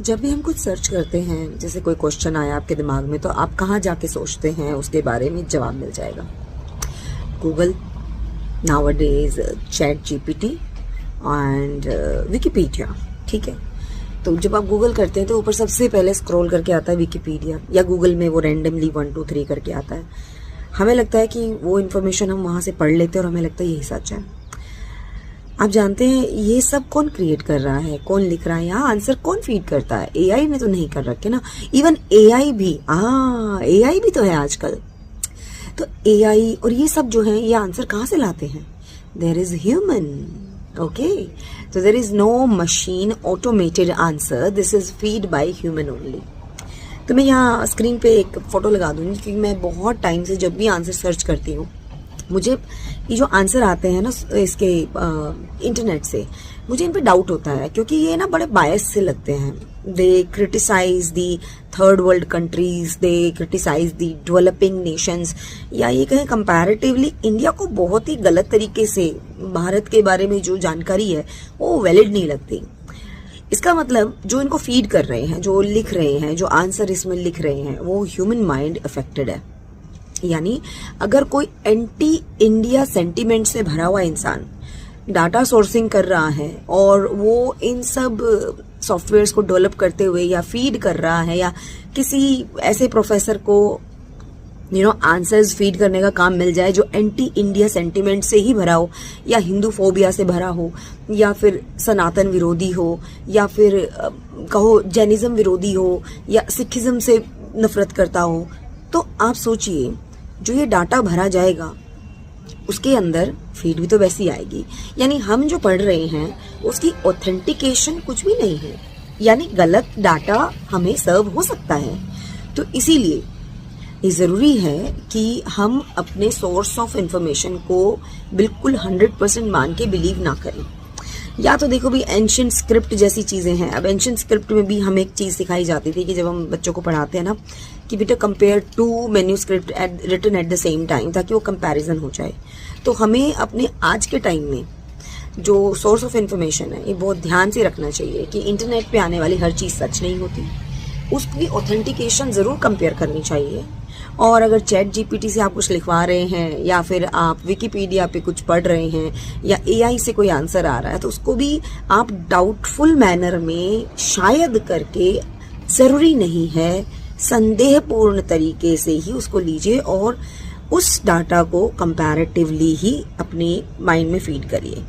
जब भी हम कुछ सर्च करते हैं, जैसे कोई क्वेश्चन आया आपके दिमाग में, तो आप कहाँ जाके सोचते हैं उसके बारे में जवाब मिल जाएगा। Google, nowadays chat GPT and Wikipedia. ठीक है, तो जब आप गूगल करते हैं तो ऊपर सबसे पहले स्क्रॉल करके आता है विकिपीडिया, या गूगल में वो रैंडमली 1 2 3 करके आता है। हमें लगता है कि वो इन्फॉर्मेशन हम वहाँ से पढ़ लेते हैं और हमें लगता है यही सच है। आप जानते हैं ये सब कौन क्रिएट कर रहा है, कौन लिख रहा है, यहाँ आंसर कौन फीड करता है? एआई ने तो नहीं कर रखे ना। इवन एआई भी, एआई भी तो है आजकल। तो एआई और ये सब जो है, ये आंसर कहाँ से लाते हैं? There is human. ओके, तो there is no machine automated answer, this is feed by human only. तो मैं यहाँ स्क्रीन पे एक फोटो लगा दूंगी, क्योंकि मैं बहुत टाइम से जब भी आंसर सर्च करती हूँ, मुझे ये जो आंसर आते हैं ना इसके इंटरनेट से, मुझे इन पे डाउट होता है, क्योंकि ये ना बड़े बायस से लगते हैं। They criticize the third world countries, they criticize the developing nations, या ये कहें कंपैरेटिवली इंडिया को बहुत ही गलत तरीके से भारत के बारे में जो जानकारी है वो वैलिड नहीं लगती। इसका मतलब जो इनको फीड कर रहे हैं, जो लिख रहे हैं, जो आंसर इसमें लिख रहे हैं, वो ह्यूमन माइंड अफेक्टेड है। यानी अगर कोई एंटी इंडिया सेंटीमेंट से भरा हुआ इंसान डाटा सोर्सिंग कर रहा है और वो इन सब सॉफ्टवेयर्स को डेवलप करते हुए या फीड कर रहा है, या किसी ऐसे प्रोफेसर को आंसर्स फीड करने का काम मिल जाए जो एंटी इंडिया सेंटीमेंट से ही भरा हो, या हिंदू फोबिया से भरा हो, या फिर सनातन विरोधी हो, या फिर कहो जैनिज्म विरोधी हो, या सिखिज्म से नफरत करता हो, तो आप सोचिए जो ये डाटा भरा जाएगा उसके अंदर फीड भी तो वैसी आएगी। यानी हम जो पढ़ रहे हैं उसकी ऑथेंटिकेशन कुछ भी नहीं है, यानी गलत डाटा हमें सर्व हो सकता है। तो इसीलिए ये जरूरी है कि हम अपने सोर्स ऑफ इंफॉर्मेशन को बिल्कुल 100% मान के बिलीव ना करें। या तो देखो भी एंशिएंट स्क्रिप्ट जैसी चीजें हैं। अब एंशिएंट स्क्रिप्ट में भी हमें एक चीज सिखाई जाती थी कि जब हम बच्चों को पढ़ाते हैं ना, कि बेटा compare 2 manuscript written at the same time, ताकि वो कंपैरिजन हो जाए। तो हमें अपने आज के टाइम में जो सोर्स ऑफ इंफॉर्मेशन है, ये बहुत ध्यान से रखना चाहिए कि इंटरनेट पे आने वाली हर चीज सच नहीं होती, उसकी ऑथेंटिकेशन जरूर कंपेयर करनी चाहिए। और अगर चैट जीपीटी से आप कुछ लिखवा रहे हैं, या फिर आप विकिपीडिया पे कुछ पढ़ रहे हैं, या एआई से कोई आंसर आ रहा है, तो उसको भी आप डाउटफुल मैनर में शायद करके, जरूरी नहीं है, संदेहपूर्ण तरीके से ही उसको लीजिए और उस डाटा को कंपैरेटिवली ही अपने माइंड में फीड करिए।